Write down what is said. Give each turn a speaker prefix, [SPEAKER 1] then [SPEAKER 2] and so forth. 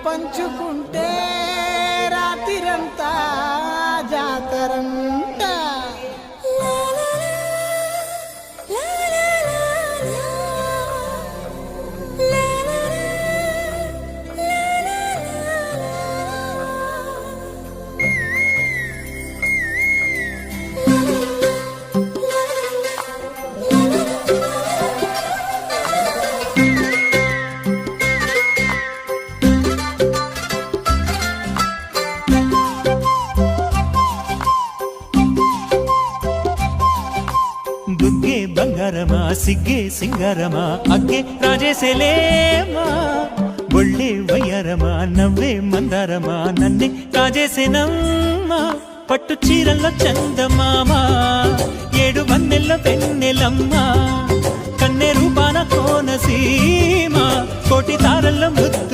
[SPEAKER 1] పంచుకుంటే రాత్రిరంతా జాతరంట.
[SPEAKER 2] బుగ్గే బంగారమా సిగ్గే సింగారమా అగ్గే రాజేసేలేమా, ఒళ్ళే వయ్యారమా నవ్వే మందారమా నన్నే కాజేసేనమ్మా. పట్టు చీరల్లో చందమామా ఏడు వన్నెల్ల వెన్నెలమ్మా, కన్నె రూపాన కోనసీమ కోటి తారల్లో ముద్దు